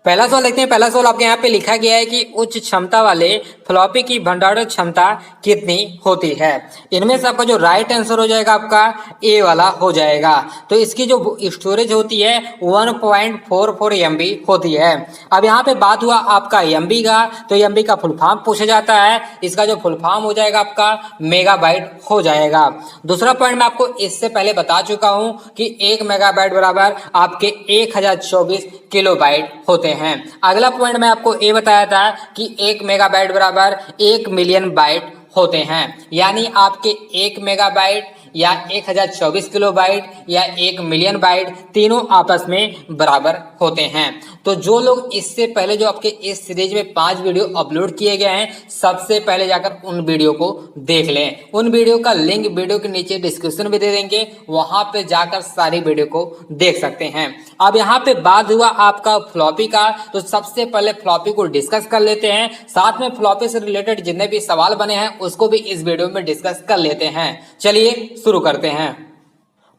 पहला सवाल देखते हैं। पहला सवाल आपके यहाँ पे लिखा गया है कि उच्च क्षमता वाले फ्लॉपी की भंडारण क्षमता कितनी होती है। इनमें से आपका जो राइट आंसर हो जाएगा आपका ए वाला हो जाएगा। तो इसकी जो स्टोरेज होती है 1.44 MB होती है। अब यहाँ पे बात हुआ आपका MB का, तो MB का फुल फॉर्म पूछा जाता है। इसका जो फुल फॉर्म हो जाएगा आपका मेगाबाइट हो जाएगा। दूसरा पॉइंट मैं आपको इससे पहले बता चुका हूं कि 1 मेगाबाइट बराबर आपके 1024 किलोबाइट होते हैं। अगला पॉइंट मैं आपको ये बताया था कि 1 मेगाबाइट बराबर 1 मिलियन बाइट होते हैं। यानी आपके 1 मेगाबाइट या 1024 किलोबाइट या 1 मिलियन बाइट तीनों आपस में बराबर होते हैं। तो जो लोग इससे पहले जो आपके इस सीरीज में 5 वीडियो अपलोड किए गए हैं, सबसे पहले जाकर उन वीडियो को देख लें। उन वीडियो का लिंक वीडियो के नीचे डिस्क्रिप्शन में दे देंगे, वहां पे जाकर सारी वीडियो को देख सकते हैं। अब यहाँ पे बात हुआ आपका फ्लॉपी का, तो सबसे पहले फ्लॉपी को डिस्कस कर लेते हैं। साथ में फ्लॉपी से रिलेटेड जितने भी सवाल बने हैं उसको भी इस वीडियो में डिस्कस कर लेते हैं। चलिए शुरू करते हैं।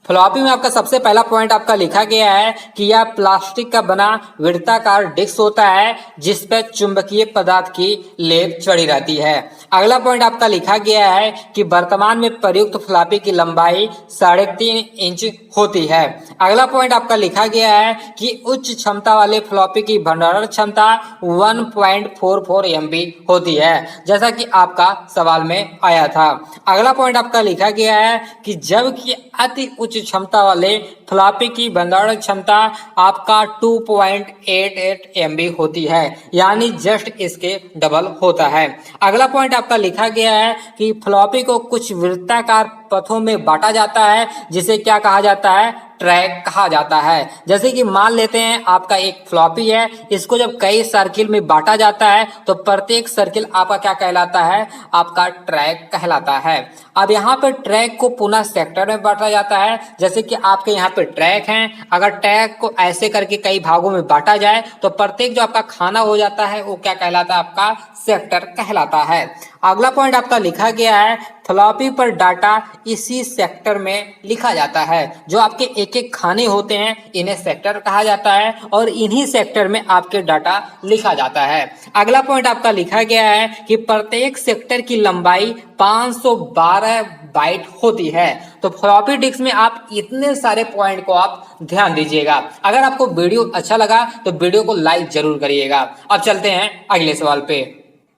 फ्लॉपी में आपका सबसे पहला पॉइंट आपका लिखा गया है कि यह प्लास्टिक का बना वृत्ताकार डिस्क होता है जिस पर चुंबकीय पदार्थ की लेप चढ़ी रहती है। अगला पॉइंट आपका लिखा गया है कि वर्तमान में प्रयुक्त फ्लॉपी की लंबाई 3.5 इंच होती है। अगला पॉइंट आपका लिखा गया है कि उच्च क्षमता वाले फ्लॉपी की भंडारण क्षमता 1.44 MB होती है, जैसा कि आपका सवाल में आया था। अगला पॉइंट आपका लिखा गया है कि जबकि अति उच्च क्षमता वाले फ्लॉपी की भंडारण क्षमता आपका 2.88 MB होती है, यानी जस्ट इसके डबल होता है। अगला पॉइंट आपका लिखा गया है कि फ्लॉपी को कुछ वृत्ताकार पथों में बांटा जाता है, जिसे क्या कहा जाता है, ट्रैक कहा जाता है। जैसे कि मान लेते हैं आपका एक फ्लॉपी है, इसको जब कई सर्किल में बांटा जाता है तो प्रत्येक सर्किल आपका क्या कहलाता है, आपका ट्रैक कहलाता है। अब यहाँ पे ट्रैक को पुनः सेक्टर में बांटा जाता है। जैसे कि आपके यहाँ पे ट्रैक हैं, अगर ट्रैक को ऐसे करके कई भागों में बांटा जाए तो प्रत्येक जो आपका खाना हो जाता है वो क्या कहलाता है, आपका सेक्टर कहलाता है। अगला पॉइंट आपका लिखा गया है फ्लॉपी पर डाटा इसी सेक्टर में लिखा जाता है। जो आपके एक एक खाने होते हैं इन्हें सेक्टर कहा जाता है और इन्हीं सेक्टर में आपके डाटा लिखा जाता है। अगला पॉइंट आपका लिखा गया है कि प्रत्येक सेक्टर की लंबाई 512 बाइट होती है। तो फ्लॉपी डिस्क में आप इतने सारे पॉइंट को आप ध्यान दीजिएगा। अगर आपको वीडियो अच्छा लगा तो वीडियो को लाइक जरूर करिएगा। अब चलते हैं अगले सवाल पे।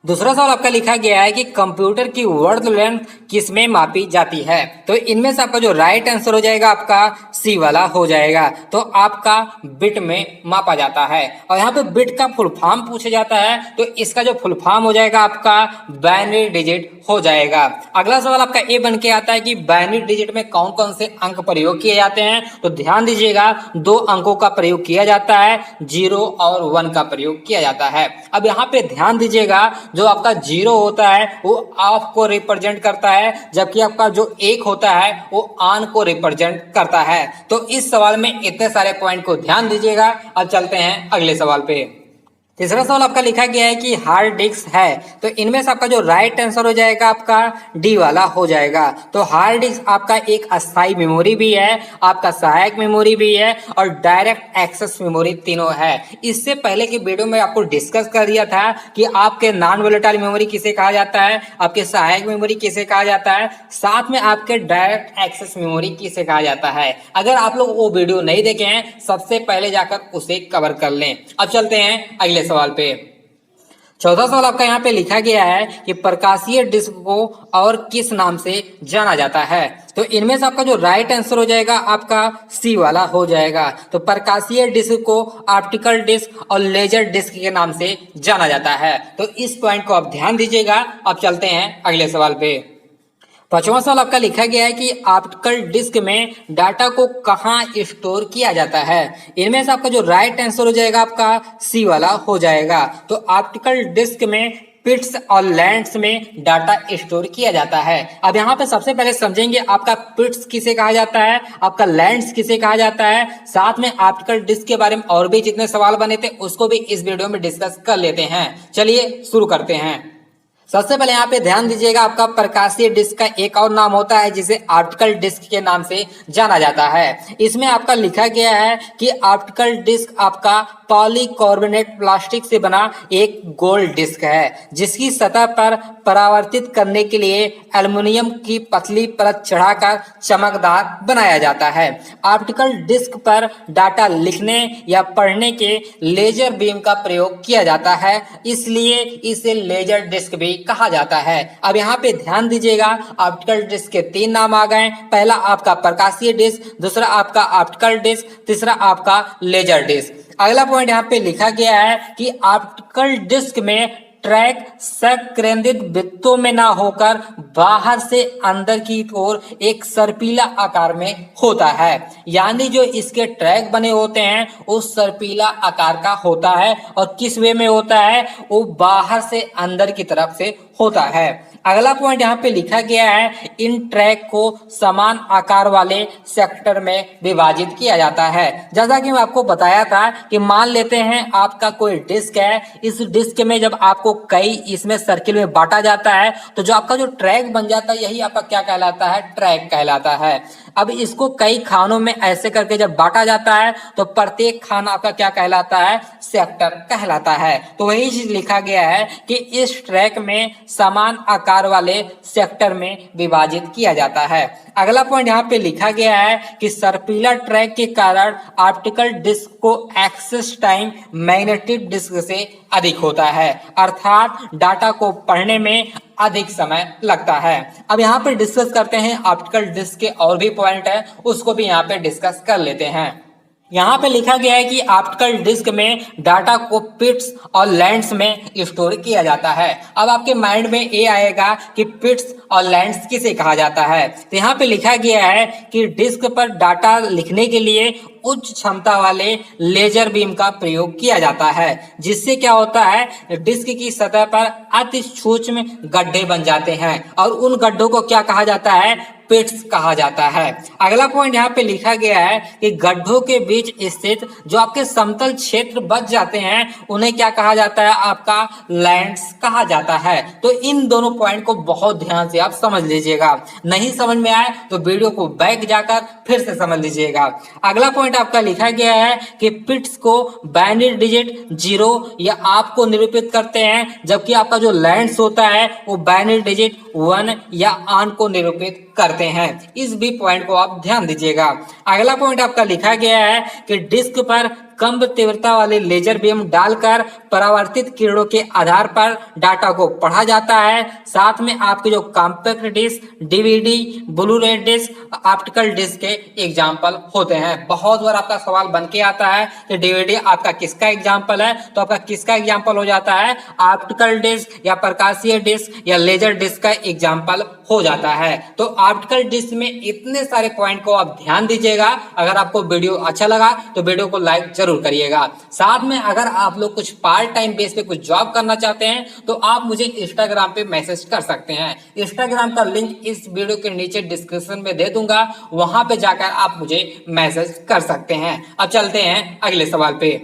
दूसरा सवाल आपका लिखा गया है कि कंप्यूटर की वर्ड लेंथ किसमें मापी जाती है। तो इनमें से आपका जो राइट आंसर हो जाएगा आपका सी वाला हो जाएगा। तो आपका बिट में मापा जाता है और यहाँ पे बिट का फुल फॉर्म पूछा जाता है, तो इसका जो फुल फॉर्म हो जाएगा आपका बाइनरी डिजिट हो जाएगा। अगला सवाल आपका ये बन के आता है कि बाइनरी डिजिट में कौन कौन से अंक प्रयोग किए जाते हैं। तो ध्यान दीजिएगा, 2 अंकों का प्रयोग किया जाता है, 0 और 1 का प्रयोग किया जाता है। अब यहाँ पे ध्यान दीजिएगा, जो आपका 0 होता है वो ऑफ को रिप्रेजेंट करता है, जबकि आपका जो 1 होता है वो ऑन को रिप्रेजेंट करता है। तो इस सवाल में इतने सारे पॉइंट को ध्यान दीजिएगा। अब चलते हैं अगले सवाल पे। तीसरा सवाल आपका लिखा गया है कि हार्ड डिस्क है। तो इनमें से आपका जो राइट आंसर हो जाएगा आपका डी वाला हो जाएगा। तो हार्ड डिस्क आपका एक अस्थायी मेमोरी भी है, आपका सहायक मेमोरी भी है और डायरेक्ट एक्सेस मेमोरी तीनों है। इससे पहले की वीडियो में आपको डिस्कस कर दिया था कि आपके नॉन वोलेटाइल मेमोरी किसे कहा जाता है, आपके सहायक मेमोरी किसे कहा जाता है, साथ में आपके डायरेक्ट एक्सेस मेमोरी किसे कहा जाता है। अगर आप लोग वो वीडियो नहीं देखे हैं, सबसे पहले जाकर उसे कवर कर लें। अब चलते हैं अगले सवाल पे। चौथा सवाल आपका यहाँ पे लिखा गया है कि प्रकाशीय डिस्क को और किस नाम से जाना जाता है। तो इनमें से आपका जो राइट आंसर हो जाएगा आपका सी वाला हो जाएगा। तो प्रकाशीय डिस्क को ऑप्टिकल डिस्क और लेजर डिस्क के नाम से जाना जाता है। तो इस पॉइंट को आप ध्यान दीजिएगा। अब चलते हैं अगले सवाल पे। पांचवा सवाल आपका लिखा गया है कि ऑप्टिकल डिस्क में डाटा को कहाँ स्टोर किया जाता है। इनमें से आपका जो राइट आंसर हो जाएगा आपका सी वाला हो जाएगा। तो ऑप्टिकल डिस्क में पिट्स और लैंड्स में डाटा स्टोर किया जाता है। अब यहाँ पे सबसे पहले समझेंगे आपका पिट्स किसे कहा जाता है, आपका लैंड्स किसे कहा जाता है। साथ में ऑप्टिकल डिस्क के बारे में और भी जितने सवाल बने थे उसको भी इस वीडियो में डिस्कस कर लेते हैं। चलिए शुरू करते हैं। सबसे पहले यहाँ पे ध्यान दीजिएगा, आपका प्रकाशीय डिस्क का एक और नाम होता है जिसे ऑप्टिकल डिस्क के नाम से जाना जाता है। इसमें आपका लिखा गया है कि ऑप्टिकल डिस्क आपका पॉलीकार्बोनेट प्लास्टिक से बना एक गोल डिस्क है, जिसकी सतह पर परावर्तित करने के लिए एल्युमिनियम की पतली परत चढ़ाकर चमकदार बनाया जाता है। ऑप्टिकल डिस्क पर डाटा लिखने या पढ़ने के लेजर बीम का प्रयोग किया जाता है, इसलिए इसे लेजर डिस्क भी कहा जाता है। अब यहाँ पे ध्यान दीजिएगा, ऑप्टिकल डिस्क के तीन नाम आ गए। पहला आपका प्रकाशीय डिस्क, दूसरा आपका ऑप्टिकल डिस्क, तीसरा आपका लेजर डिस्क। अगला पॉइंट यहाँ पे लिखा गया है कि ऑप्टिकल डिस्क में ट्रैक संकेंद्रित वृत्तों में ना होकर बाहर से अंदर की ओर एक सर्पिला आकार में होता है, यानी जो इसके ट्रैक बने होते हैं वो सर्पिला आकार का होता है। और किस वे में होता है, वो बाहर से अंदर की तरफ से होता है। अगला पॉइंट यहाँ पे लिखा गया है, इन ट्रैक को समान आकार वाले सेक्टर में विभाजित किया जाता है। जैसा कि मैं आपको बताया था कि मान लेते हैं आपका कोई डिस्क है, इस डिस्क में जब आपको कई इसमें सर्किल में बांटा जाता है तो जो आपका जो ट्रैक बन जाता है यही आपका क्या कहलाता है, ट्रैक कहलाता है। अब इसको कई खानों में ऐसे करके जब बांटा जाता है तो प्रत्येक खाना आपका क्या कहलाता है, सेक्टर कहलाता है। तो वही चीज लिखा गया है कि इस ट्रैक में समान आकार वाले सेक्टर में विभाजित किया जाता है। अगला पॉइंट यहाँ पे लिखा गया है कि सर्पिला ट्रैक के कारण ऑप्टिकल डिस्क को एक्सेस टाइम मैग्नेटिक डिस्क से अधिक होता है, अर्थात डाटा को पढ़ने में अधिक समय लगता है। अब यहाँ पे डिस्कस करते हैं ऑप्टिकल डिस्क के और भी पॉइंट है, उसको भी यहाँ पे डिस्कस कर लेते हैं। यहाँ पे लिखा गया है कि ऑप्टिकल डिस्क में डाटा को पिट्स और लैंड्स में स्टोर किया जाता है। अब आपके माइंड में ये आएगा कि पिट्स और लैंड्स किसे कहा जाता है, तो यहाँ पे लिखा गया है कि डिस्क पर डाटा लिखने के लिए उच्च क्षमता वाले लेजर बीम का प्रयोग किया जाता है, जिससे क्या होता है, डिस्क की सतह पर अति सूक्ष्म गड्ढे बन जाते हैं और उन गड्ढों को क्या कहा जाता है, पिट्स कहा जाता है। अगला पॉइंट यहाँ पे लिखा गया है कि गड्ढों के बीच स्थित जो आपके समतल क्षेत्र बच जाते हैं उन्हें क्या कहा जाता है, आपका लैंड्स कहा जाता है। तो इन दोनों पॉइंट को बहुत ध्यान से आप समझ लीजिएगा, नहीं समझ में आए तो वीडियो को बैक जाकर फिर से समझ लीजिएगा। अगला पॉइंट आपका लिखा गया है कि पिट्स को बाइनरी डिजिट 0 या आप को निरूपित करते हैं, जबकि आपका जो लैंड्स होता है वो बाइनरी डिजिट 1 या आन को निरूपित करते हैं। इस भी पॉइंट को आप ध्यान दीजिएगा। अगला पॉइंट आपका लिखा गया है कि डिस्क पर कम तीव्रता वाले लेजर बीम डालकर परावर्तित किरणों के आधार पर डाटा को पढ़ा जाता है। साथ में आपके जो compact disc, DVD, Blu-ray disc optical disc के एग्जाम्पल होते हैं। बहुत बार आपका सवाल बन के आता है कि डीवीडी आपका किसका एग्जाम्पल है, तो आपका किसका एग्जाम्पल हो जाता है, ऑप्टिकल डिस्क या प्रकाशीय डिस्क या लेजर डिस्क का एग्जाम्पल हो जाता है। तो ऑप्टिकल डिस्क में इतने सारे पॉइंट को आप ध्यान दीजिएगा। अगर आपको वीडियो अच्छा लगा तो वीडियो को लाइक जरूर करिएगा। साथ में अगर आप लोग कुछ पार्ट टाइम बेस पे कुछ जॉब करना चाहते हैं तो आप मुझे इंस्टाग्राम पे मैसेज कर सकते हैं। इंस्टाग्राम का लिंक इस वीडियो के नीचे डिस्क्रिप्शन में दे दूंगा, वहां पे जाकर आप मुझे मैसेज कर सकते हैं। अब चलते हैं अगले सवाल पे।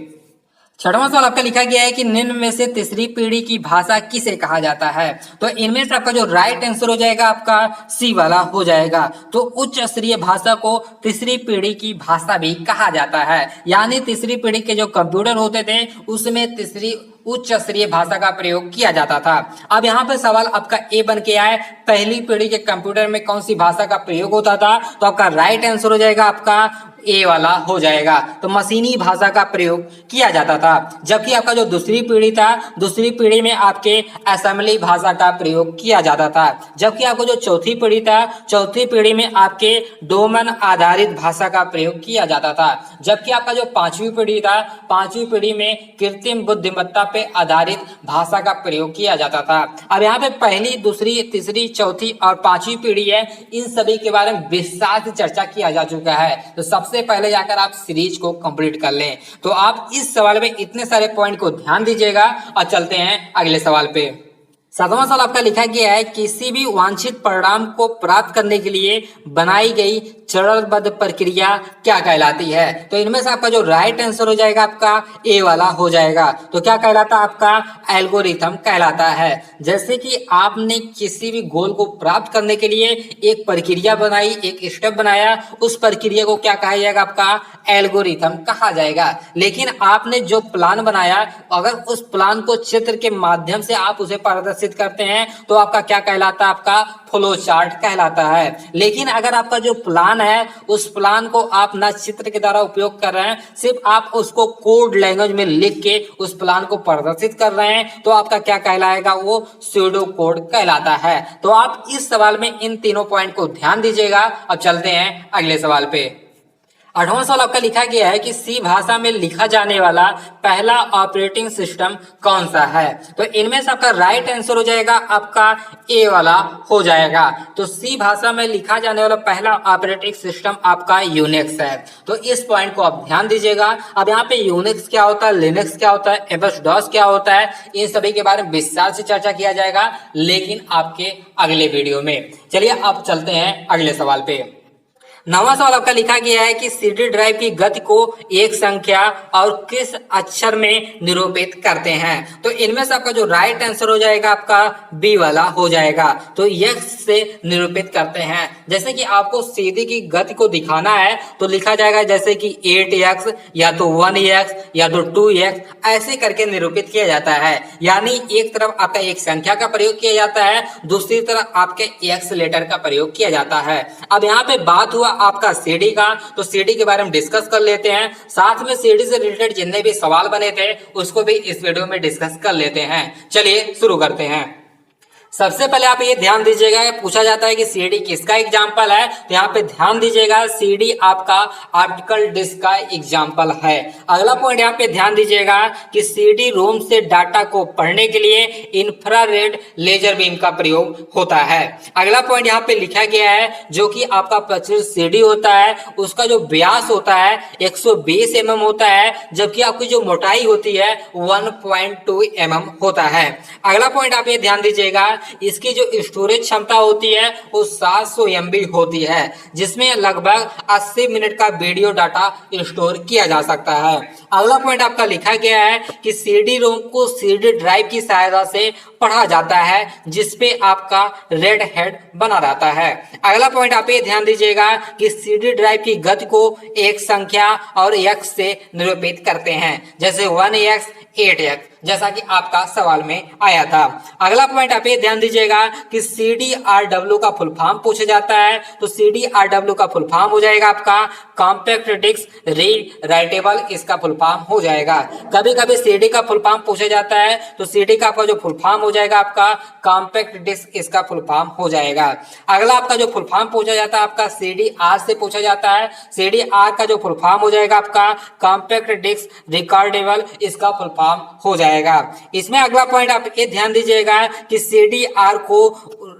छठवां सवाल आपका लिखा गया है कि निम्न में से तीसरी पीढ़ी की भाषा किसे कहा जाता है, तो इनमें से आपका जो राइट आंसर हो जाएगा आपका सी वाला हो जाएगा। तो उच्च स्तरीय भाषा को तीसरी पीढ़ी की भाषा भी कहा जाता है, यानी तीसरी पीढ़ी के जो कंप्यूटर होते थे उसमें तीसरी उच्च स्तरीय भाषा का प्रयोग किया जाता था। अब यहाँ पे सवाल आपका ए बन के आए, पहली पीढ़ी के कंप्यूटर में कौन सी भाषा का प्रयोग होता था, तो आपका राइट आंसर हो जाएगा आपका ए वाला हो जाएगा। तो मशीनी भाषा का प्रयोग किया जाता था। जबकि आपका जो दूसरी पीढ़ी था, दूसरी पीढ़ी में आपके असेंबली भाषा का प्रयोग किया जाता था। जबकि आपको जो चौथी पीढ़ी था, चौथी पीढ़ी में आपके डोमेन आधारित भाषा का प्रयोग किया जाता था। जबकि आपका जो पांचवी पीढ़ी था, पांचवी पीढ़ी में कृत्रिम बुद्धिमत्ता पे आधारित भाषा का प्रयोग किया जाता था। अब यहाँ पे पहली, दूसरी, तीसरी, चौथी और पांचवी पीढ़ी है, इन सभी के बारे में विस्तार से चर्चा किया जा चुका है। तो सबसे पहले जाकर आप सीरीज को कंप्लीट कर लें। तो आप इस सवाल में इतने सारे पॉइंट को ध्यान दीजिएगा और चलते हैं अगले सवाल पे। सातवां सवाल आपका लिखा गया है, किसी भी वांछित परिणाम को प्राप्त करने के लिए बनाई गई चरणबद्ध प्रक्रिया क्या कहलाती है? तो इनमें से आपका जो राइट आंसर हो जाएगा आपका ए वाला हो जाएगा। तो क्या कहलाता है आपका? एल्गोरिथम कहलाता है। जैसे कि आपने किसी भी गोल को प्राप्त करने के लिए एक प्रक्रिया बनाई, एक स्टेप बनाया, उस प्रक्रिया को क्या कहा जाएगा? आपका एल्गोरिथम कहा जाएगा। लेकिन आपने जो प्लान बनाया, अगर उस प्लान को चित्र के माध्यम से आप उसे प्रदर्शित करते हैं तो आपका क्या कहलाता है? आपका फ्लो चार्ट कहलाता है। लेकिन अगर आपका जो प्लान है उस प्लान को आप ना चित्र के द्वारा उपयोग कर रहे हैं, सिर्फ आप उसको कोड लैंग्वेज में लिख के उस प्लान को प्रदर्शित कर रहे हैं, तो आपका क्या कहलाएगा? वो स्यूडो कोड कहलाता है। तो आप इस सवाल में इन तीनों पॉइंट को ध्यान दीजिएगा। अब चलते हैं अगले सवाल पे। 8वां सवाल आपका लिखा गया है कि सी भाषा में लिखा जाने वाला पहला ऑपरेटिंग सिस्टम कौन सा है? तो इनमें से आपका राइट आंसर हो जाएगा आपका ए वाला हो जाएगा। तो सी भाषा में लिखा जाने वाला पहला ऑपरेटिंग सिस्टम आपका यूनिक्स है। तो इस पॉइंट को आप ध्यान दीजिएगा। अब यहाँ पे यूनिक्स क्या होता है, लिनक्स क्या होता है, एमएस डॉस क्या होता है, इन सभी के बारे में विस्तार से चर्चा किया जाएगा, लेकिन आपके अगले वीडियो में। चलिए अब चलते हैं अगले सवाल पे। 9वां सवाल आपका लिखा गया है कि सीडी ड्राइव की गति को एक संख्या और किस अक्षर में निरूपित करते हैं? तो इनमें से आपका जो राइट आंसर हो जाएगा आपका बी वाला हो जाएगा। तो एक्स से निरूपित करते हैं। जैसे कि आपको सीडी की गति को दिखाना है तो लिखा जाएगा जैसे कि 8x या तो 1x या तो 2x, ऐसे करके निरूपित किया जाता है। यानी एक तरफ आपका एक संख्या का प्रयोग किया जाता है, दूसरी तरफ आपके एक्स लेटर का प्रयोग किया जाता है। अब यहाँ पे बात हुआ आपका सीडी का, तो सीडी के बारे में डिस्कस कर लेते हैं। साथ में सीडी से रिलेटेड जितने भी सवाल बने थे उसको भी इस वीडियो में डिस्कस कर लेते हैं। चलिए शुरू करते हैं। सबसे पहले आप ये ध्यान दीजिएगा, पूछा जाता है कि सीडी किसका एग्जाम्पल है, तो यहाँ पे ध्यान दीजिएगा सीडी आपका ऑप्टिकल डिस्क का एग्जाम्पल है। अगला पॉइंट यहाँ पे ध्यान दीजिएगा कि सीडी रोम से डाटा को पढ़ने के लिए इंफ्रारेड लेजर बीम का प्रयोग होता है। अगला पॉइंट यहाँ पे लिखा गया है जो कि आपका प्रचलित सीडी होता है उसका जो व्यास होता है 120 mm होता है, जबकि आपकी जो मोटाई होती है 1.2 mm होता है। अगला पॉइंट आप ये ध्यान दीजिएगा इसकी जो स्टोरेज क्षमता होती है वो 700 MB होती है, जिसमें लगभग 80 मिनट का वीडियो डाटा स्टोर किया जा सकता है। अगला पॉइंट आपका लिखा गया है कि सीडी रोम को सीडी ड्राइव की सहायता से पढ़ा जाता है, जिसपे आपका रेड हेड बना रहता है। अगला पॉइंट आप ये ध्यान दीजिएगा कि सीडी ड्राइव की गति को एक संख्या और एक्स से निरूपित करते हैं, जैसे 1x 8x, जैसा कि आपका सवाल में आया था। अगला पॉइंट आप ये ध्यान दीजिएगा कि CDRW का फुल फॉर्म पूछा जाता है, तो CDRW का फुल फॉर्म हो जाएगा आपका कॉम्पैक्ट डिस्क रीड राइटेबल, इसका फुल फॉर्म हो जाएगा। कभी कभी CD का फुल फॉर्म पूछा जाता है, तो CD का आपका जो फुल फॉर्म हो जाएगा आपका कॉम्पैक्ट डिस्क, इसका फुल फॉर्म हो जाएगा। अगला आपका जो फुल फॉर्म पूछा जाता है आपका CDR से पूछा जाता है, CDR का जो फुल फॉर्म हो जाएगा आपका कॉम्पैक्ट डिस्क रिकॉर्डेबल, इसका फुल फॉर्म हो जाएगा। इसमें अगला पॉइंट आप ये ध्यान दीजिएगा कि CDR को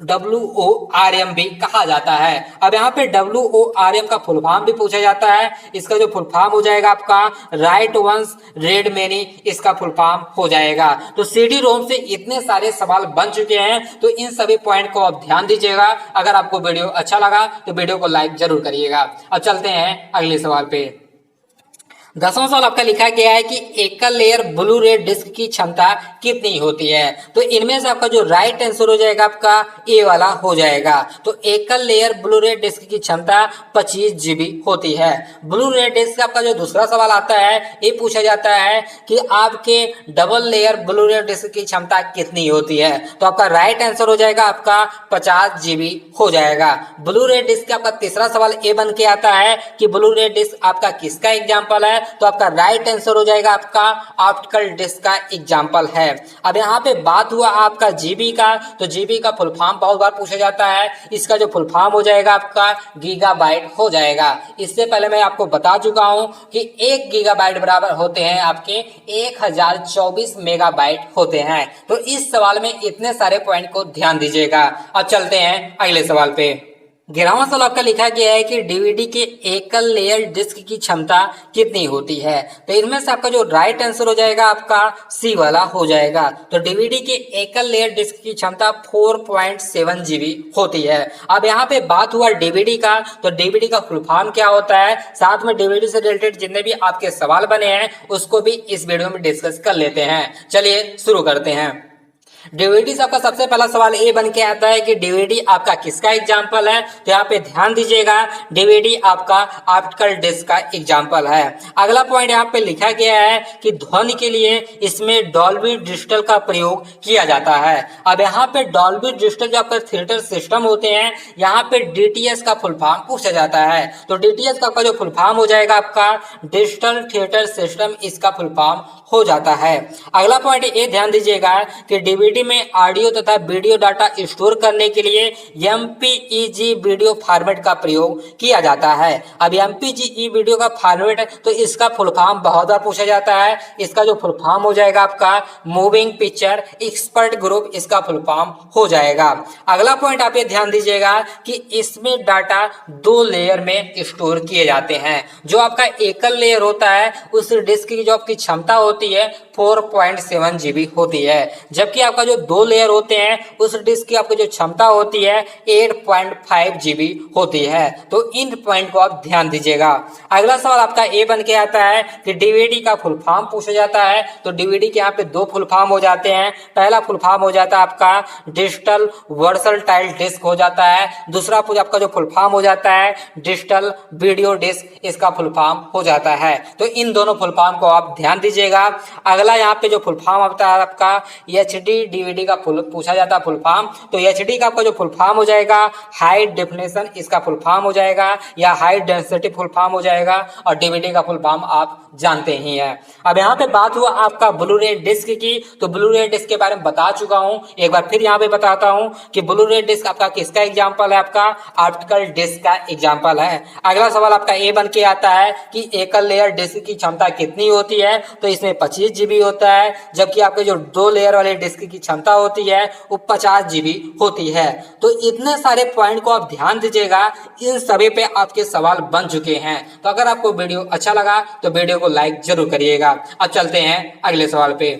WORM भी कहा जाता है। अब यहाँ पे WORM का फुल फॉर्म भी पूछा जाता है, इसका जो फुल फॉर्म हो जाएगा आपका राइट वंस रेड मेनी, इसका फुल फॉर्म हो जाएगा। तो CD रोम से इतने सारे सवाल बन चुके हैं, तो इन सभी पॉइंट को आप ध्यान दीजिएगा। अगर आपको वीडियो अच्छा लगा तो वीडियो को लाइक जरूर करिएगा। अब चलते हैं अगले सवाल पे। 10वां सवाल आपका लिखा गया है कि एकल लेयर ब्लू रे डिस्क की क्षमता कितनी होती है? तो इनमें से आपका जो राइट आंसर हो जाएगा आपका ए वाला हो जाएगा। तो एकल लेयर ब्लू रे डिस्क की क्षमता 25 GB होती है। ब्लू रे डिस्क आपका जो दूसरा सवाल आता है ये पूछा जाता है कि आपके डबल लेयर ब्लू रे डिस्क की क्षमता कितनी होती है? तो आपका राइट आंसर हो जाएगा आपका 50 GB हो जाएगा। ब्लू रे डिस्क का आपका तीसरा सवाल ए बन के आता है कि ब्लू रे डिस्क आपका किसका एग्जाम्पल है? तो आपका राइट आंसर हो जाएगा आपका ऑप्टिकल डिस्क का एग्जाम्पल है। अब यहाँ पे बात हुआ आपका जीबी का, तो जीबी का फुल फॉर्म बहुत बार पूछा जाता है, इसका जो फुल फॉर्म हो जाएगा आपका गीगाबाइट हो जाएगा। इससे पहले मैं आपको बता चुका हूं कि 1 गीगाबाइट बराबर होते हैं आपके 1024 मेगाबाइट होते हैं। तो इस सवाल में इतने सारे पॉइंट को ध्यान दीजिएगा। अब चलते हैं अगले सवाल पे। 11वां सवाल आपका लिखा गया है कि डीवीडी के एकल लेयर डिस्क की क्षमता कितनी होती है। तो इनमें से आपका जो राइट आंसर हो जाएगा आपका सी वाला हो जाएगा। तो डीवीडी के एकल लेयर डिस्क की क्षमता 4.7 जीबी होती है। अब यहाँ पे बात हुआ डीवीडी का, तो डीवीडी का फुल फॉर्म क्या होता है, साथ में डीवीडी से रिलेटेड जितने भी आपके सवाल बने हैं उसको भी इस वीडियो में डिस्कस कर लेते हैं। चलिए शुरू करते हैं। डीवीडी से आपका सबसे पहला सवाल ये बन के आता है कि डीवीडी आपका किसका एग्जाम्पल है। तो यहाँ पे ध्यान दीजिएगा, डीवीडी आपका ऑप्टिकल डिस्क का एग्जाम्पल है। अगला पॉइंट यहाँ पे लिखा गया है कि ध्वनि के लिए इसमें डॉल्बी डिजिटल का प्रयोग किया जाता है। अब यहाँ पे डॉल्बी डिजिटल जो आपका थिएटर सिस्टम होते हैं, यहाँ पे डीटीएस का फुल फॉर्म पूछा जाता है। तो डीटीएस का आपका जो फुल फॉर्म हो जाएगा आपका डिजिटल थिएटर सिस्टम, इसका फुल फॉर्म हो जाता है। अगला पॉइंट ये ध्यान दीजिएगा कि डीवीडी में ऑडियो तथा वीडियो डाटा स्टोर करने के लिए एमपीईजी वीडियो फॉर्मेट का प्रयोग किया जाता है। अब एमपीईजी वीडियो का फॉर्मेट, तो इसका फुल फॉर्म बहुत बार पूछा जाता है। इसका जो फुल फॉर्म हो जाएगा आपका मूविंग पिक्चर एक्सपर्ट ग्रुप, इसका फुल फॉर्म हो जाएगा। अगला पॉइंट आप ये ध्यान दीजिएगा कि इसमें डाटा 2 लेयर में स्टोर किए जाते हैं। जो आपका एकल लेयर होता है उस डिस्क की जो आपकी क्षमता होती है 4.7 जीबी होती है, जबकि आपका जो 2 लेयर होते हैं उस डिस्क की आपकी जो क्षमता होती है 8.5 जीबी होती है। तो इन पॉइंट को आप ध्यान दीजिएगा। अगला सवाल आपका ये बन के आता है कि डीवीडी का फुल फॉर्म पूछा जाता है। तो डीवीडी के यहाँ पे 2 फुल फॉर्म हो जाते हैं। पहला फुल फॉर्म हो जाता है आपका डिजिटल वर्सटाइल डिस्क हो जाता है। दूसरा आपका जो फुल फॉर्म हो जाता है डिजिटल वीडियो डिस्क, इसका फुल फॉर्म हो जाता है। तो इन दोनों फुल फॉर्म को आप ध्यान दीजिएगा। अगला यहाँ पे जो फुल फॉर्म आता है आपका एचडी डीवीडी का पूछा जाता है फुल फॉर्म। तो एचडी का आपका जो फुल फॉर्म हो जाएगा हाई डेफिनेशन, इसका फुल फॉर्म हो जाएगा, या हाई डेंसिटी फुल फॉर्म हो जाएगा। और डीवीडी का फुल फॉर्म आप जानते ही हैं। अब यहाँ पे बात हुआ आपका ब्लू रे डिस्क की। तो ब्लू रे डिस्क के बारे में बता चुका हूँ, एक बार फिर यहाँ पे बताता हूँ कि ब्लू रे डिस्क आपका किसका एग्जाम्पल है, आपका ऑप्टिकल डिस्क का एग्जाम्पल है। अगला सवाल आपका ये बन के आता है कि एकल लेयर डिस्क की क्षमता कितनी होती है। तो इसमें 25 जीबी होता है, जबकि आपके जो 2 लेयर वाले डिस्क की क्षमता होती है वो 50 जीबी होती है। तो इतने सारे पॉइंट को आप ध्यान दीजिएगा, इन सभी पे आपके सवाल बन चुके हैं। तो अगर आपको वीडियो अच्छा लगा तो वीडियो को लाइक जरूर करिएगा। अब चलते हैं अगले सवाल पे।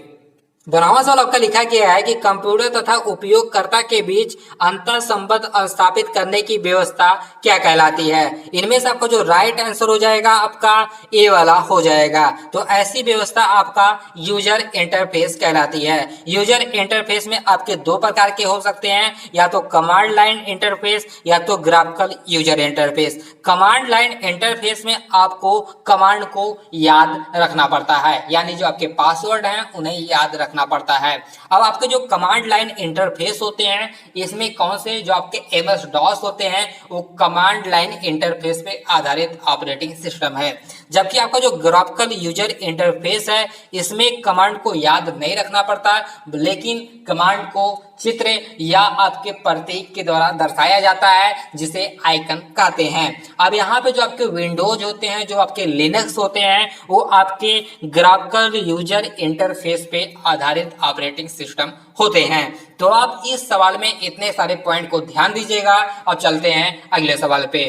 12वां सवाल आपका लिखा गया है कि कंप्यूटर तथा उपयोगकर्ता के बीच अंतर संबंध स्थापित करने की व्यवस्था क्या कहलाती है। इनमें से आपका जो राइट आंसर हो जाएगा आपका ए वाला हो जाएगा। तो ऐसी व्यवस्था आपका यूजर इंटरफेस कहलाती है। यूजर इंटरफेस में आपके 2 प्रकार के हो सकते हैं, या तो कमांड लाइन इंटरफेस या तो graphical user interface. Command line interface में आपको कमांड को याद रखना पड़ता है, यानी जो आपके पासवर्ड हैं उन्हें याद रखना पड़ता है। अब आपके जो कमांड लाइन इंटरफेस होते हैं, इसमें कौन से जो आपके एमएस डॉस होते हैं वो कमांड लाइन इंटरफेस पे आधारित ऑपरेटिंग सिस्टम है। जबकि आपका जो ग्राफिकल यूजर इंटरफेस है इसमें कमांड को याद नहीं रखना पड़ता, लेकिन कमांड को चित्र या आपके प्रतीक के द्वारा दर्शाया जाता है, जिसे आइकन कहते हैं। अब यहाँ पे जो आपके विंडोज होते हैं, जो आपके लिनक्स होते हैं, वो आपके ग्राफिकल यूजर इंटरफेस पे आधारित ऑपरेटिंग सिस्टम होते हैं। तो आप इस सवाल में इतने सारे पॉइंट को ध्यान दीजिएगा। और चलते हैं अगले सवाल पे।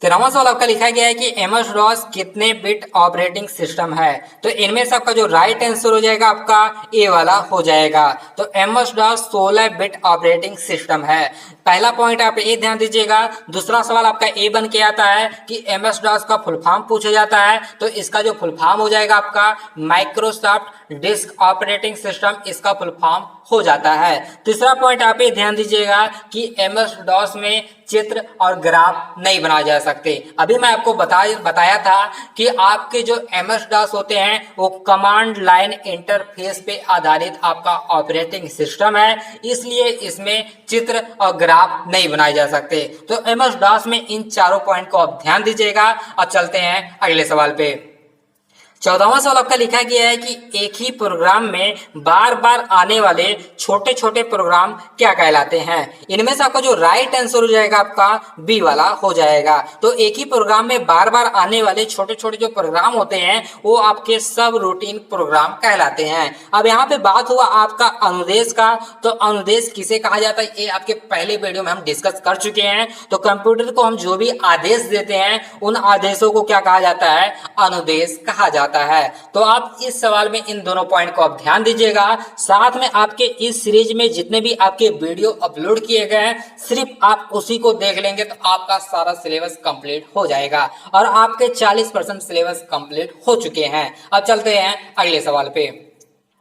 13वां सवाल आपका लिखा गया है कि एमएस डॉस कितने बिट ऑपरेटिंग सिस्टम है। तो इनमें से आपका जो राइट आंसर हो जाएगा आपका ए वाला हो जाएगा। तो MS DOS 16 bit operating system है। पहला पॉइंट आप ये ध्यान दीजिएगा। दूसरा सवाल आपका ए बन के आता है कि एमएस डॉस का फुल फॉर्म पूछा जाता है। तो इसका जो फुल फॉर्म हो जाएगा आपका माइक्रोसॉफ्ट डिस्क ऑपरेटिंग सिस्टम, इसका फुल फॉर्म हो जाता है। तीसरा पॉइंट आप ये ध्यान दीजिएगा कि एमएस डॉस में चित्र और ग्राफ नहीं बनाए जा सकते। अभी मैं आपको बताया था कि आपके जो एमएस डॉस होते हैं वो कमांड लाइन इंटरफेस पे आधारित आपका ऑपरेटिंग सिस्टम है, इसलिए इसमें चित्र और ग्राफ नहीं बनाए जा सकते। तो एमएस डॉस में इन चारों पॉइंट को आप ध्यान दीजिएगा। और चलते हैं अगले सवाल पे। 14वां सवाल आपका लिखा गया है कि एक ही प्रोग्राम में बार बार आने वाले छोटे छोटे प्रोग्राम क्या कहलाते हैं। इनमें से आपका जो राइट आंसर हो जाएगा आपका बी वाला हो जाएगा। तो एक ही प्रोग्राम में बार बार आने वाले छोटे छोटे जो प्रोग्राम होते हैं वो आपके सब रूटीन प्रोग्राम कहलाते हैं। अब यहाँ पे बात हुआ आपका अनुदेश का, तो अनुदेश किसे कहा जाता है ये आपके पहले वीडियो में हम डिस्कस कर चुके हैं। तो कंप्यूटर को हम जो भी आदेश देते हैं उन आदेशों को क्या कहा जाता है, अनुदेश कहा जाता है। तो आप इस सवाल में इन दोनों पॉइंट को आप ध्यान दीजिएगा। साथ में आपके इस सीरीज में जितने भी आपके वीडियो अपलोड किए गए हैं सिर्फ आप उसी को देख लेंगे तो आपका सारा सिलेबस कंप्लीट हो जाएगा और आपके 40% सिलेबस कंप्लीट हो चुके हैं। अब चलते हैं अगले सवाल पे।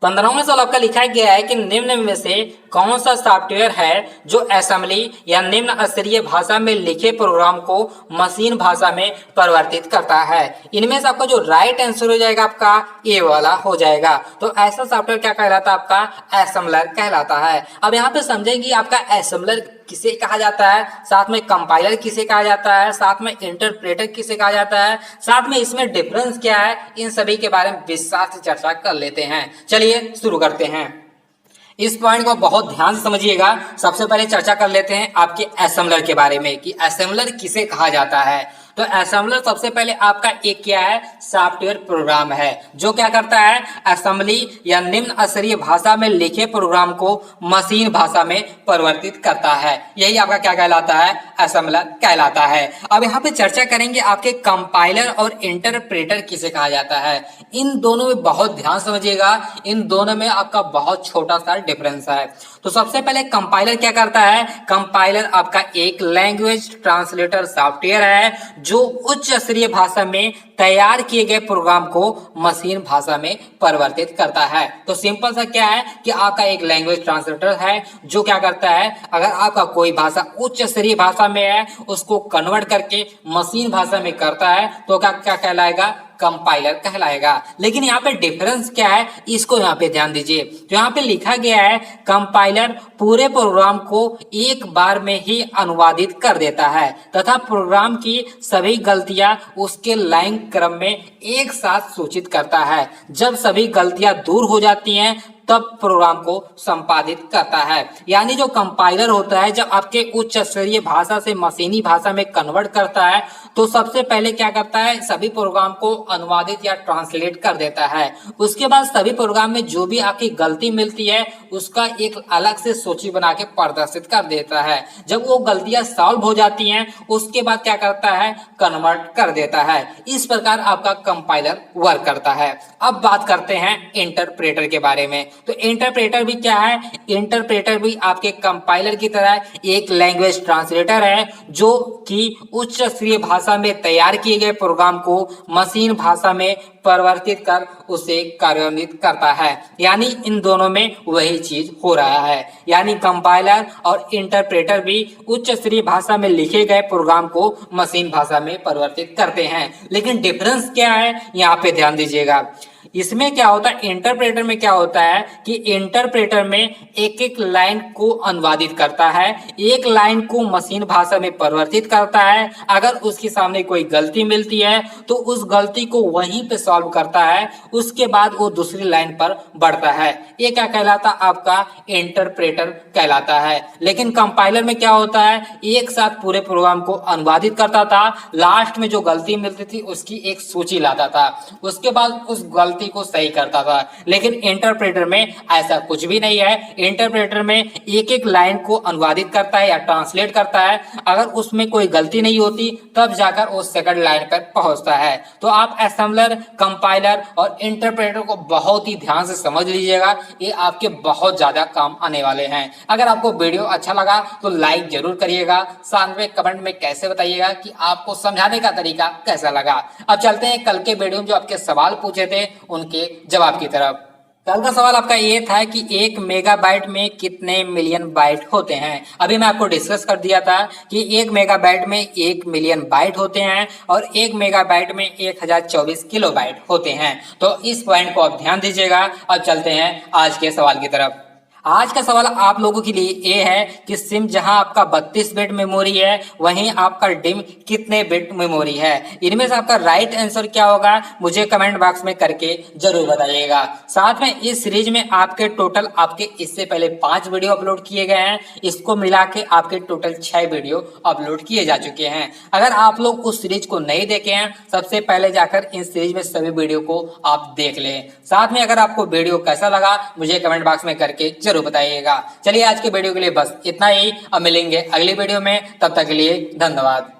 15वां सवाल आपका लिखा गया है कि निम्न में से कौन सा सॉफ्टवेयर है जो असेंबली या निम्न स्तरीय भाषा में लिखे प्रोग्राम को मशीन भाषा में परिवर्तित करता है। इनमें से आपका जो राइट आंसर हो जाएगा आपका ए वाला हो जाएगा। तो ऐसा सॉफ्टवेयर क्या कहलाता है, आपका असेंबलर कहलाता है। अब यहाँ पे समझेंगे आपका असेंबलर किसे कहा जाता है, साथ में कंपाइलर किसे कहा जाता है, साथ में इंटरप्रेटर किसे कहा जाता है, साथ में इसमें डिफरेंस क्या है, इन सभी के बारे में विस्तार से चर्चा कर लेते हैं। चलिए शुरू करते हैं। इस पॉइंट को बहुत ध्यान से समझिएगा। सबसे पहले चर्चा कर लेते हैं आपके असेंबलर के बारे में कि असेंबलर किसे कहा जाता है। तो असेंबलर सबसे पहले आपका एक क्या है, सॉफ्टवेयर प्रोग्राम है जो क्या करता है, असेंबली या निम्न स्तरीय भाषा में लिखे प्रोग्राम को मशीन भाषा में परिवर्तित करता है। यही आपका क्या कहलाता है, असेंबलर कहलाता है। अब यहाँ पे चर्चा करेंगे आपके कंपाइलर और इंटरप्रेटर किसे कहा जाता है। इन दोनों में बहुत ध्यान समझिएगा, इन दोनों में आपका बहुत छोटा सा डिफरेंस है। तो सबसे पहले कंपाइलर क्या करता है, कंपाइलर आपका एक लैंग्वेज ट्रांसलेटर सॉफ्टवेयर है जो उच्च स्तरीय भाषा में तैयार किए गए प्रोग्राम को मशीन भाषा में परिवर्तित करता है। तो सिंपल सा क्या है कि आपका एक लैंग्वेज ट्रांसलेटर है जो क्या करता है, अगर आपका कोई भाषा उच्च स्तरीय भाषा में है उसको कन्वर्ट करके मशीन भाषा में करता है तो क्या क्या कहलाएगा, कंपाइलर कहलाएगा। लेकिन यहाँ पे डिफरेंस क्या है, इसको यहाँ पे ध्यान दीजिए। तो यहाँ पे लिखा गया है कंपाइलर पूरे प्रोग्राम को एक बार में ही अनुवादित कर देता है तथा प्रोग्राम की सभी गलतियां उसके लाइन क्रम में एक साथ सूचित करता है। जब सभी गलतियां दूर हो जाती हैं तब प्रोग्राम को संपादित करता है। यानी जो कंपाइलर होता है जब आपके उच्च स्तरीय भाषा से मशीनी भाषा में कन्वर्ट करता है तो सबसे पहले क्या करता है, सभी प्रोग्राम को अनुवादित या ट्रांसलेट कर देता है। उसके बाद सभी प्रोग्राम में जो भी आपकी गलती मिलती है उसका एक अलग से सूची बना के प्रदर्शित कर देता है। जब वो गलतियां सॉल्व हो जाती हैं उसके बाद क्या करता है, कन्वर्ट कर देता है। इस प्रकार आपका कंपाइलर वर्क करता है। अब बात करते हैं इंटरप्रेटर के बारे में। तो इंटरप्रेटर भी क्या है, इंटरप्रेटर भी आपके कंपाइलर की तरह एक लैंग्वेज ट्रांसलेटर है जो कि उच्च स्तरीय भाषा में तैयार किए गए प्रोग्राम को मशीन भाषा में परिवर्तित कर उसे कार्यान्वित करता है। यानी इन दोनों में वही चीज हो रहा है। यानी कंपाइलर और इंटरप्रेटर भी उच्च स्तरीय भाषा में लिखे गए प्रोग्राम को मशीन भाषा में परिवर्तित करते हैं। लेकिन डिफरेंस क्या है, यहाँ पे ध्यान दीजिएगा। इसमें क्या होता है, इंटरप्रेटर में क्या होता है कि इंटरप्रेटर में एक एक लाइन को अनुवादित करता है, एक लाइन को मशीन भाषा में परिवर्तित करता है। अगर उसके सामने कोई गलती मिलती है तो उस गलती को वहीं पे सॉल्व करता है, उसके बाद वो दूसरी लाइन पर बढ़ता है। ये क्या कहलाता, आपका इंटरप्रेटर कहलाता है। लेकिन कंपाइलर में क्या होता है, एक साथ पूरे प्रोग्राम को अनुवादित करता था, लास्ट में जो गलती मिलती थी उसकी एक सूची लाता था, उसके बाद उस गलती को सही करता था। लेकिन इंटरप्रेटर में ऐसा कुछ भी नहीं है। इंटरप्रेटर में एक एक लाइन को अनुवादित करता है या ट्रांसलेट करता है, अगर उसमें कोई गलती नहीं होती तब जाकर वो सेकंड लाइन पर पहुंचता है। तो आप असेंबलर, कंपाइलर और इंटरप्रेटर को बहुत ही ध्यान से समझ लीजिएगा, ये आपके बहुत ज्यादा काम आने वाले हैं। अगर आपको वीडियो अच्छा लगा तो लाइक जरूर करिएगा, साथ में कमेंट में कैसे बताइएगा कि आपको समझाने का तरीका कैसा लगा। अब चलते हैं कल के वीडियो में जो आपके सवाल पूछे थे उनके जवाब की तरफ। कल का सवाल आपका ये था कि 1 मेगाबाइट में कितने मिलियन बाइट होते हैं। अभी मैं आपको डिस्कस कर दिया था कि 1 मेगाबाइट में 1 मिलियन बाइट होते हैं और 1 मेगाबाइट में 1024 किलोबाइट होते हैं। तो इस पॉइंट को आप ध्यान दीजिएगा। अब चलते हैं आज के सवाल की तरफ। आज का सवाल आप लोगों के लिए ये है कि सिम जहां आपका 32 बिट मेमोरी है वहीं आपका डिम कितने बिट मेमोरी है। इनमें से आपका राइट आंसर क्या होगा मुझे कमेंट बॉक्स में करके जरूर बताइएगा। साथ में इस सीरीज में आपके टोटल आपके इससे पहले 5 वीडियो अपलोड किए गए हैं, इसको मिला के आपके टोटल 6 वीडियो अपलोड किए जा चुके हैं। अगर आप लोग उस सीरीज को नहीं देखे हैं सबसे पहले जाकर इन सीरीज में सभी वीडियो को आप देख लें। साथ में अगर आपको वीडियो कैसा लगा मुझे कमेंट बॉक्स में करके जरूर बताइएगा। चलिए आज के वीडियो के लिए बस इतना ही, अब मिलेंगे अगली वीडियो में, तब तक के लिए धन्यवाद।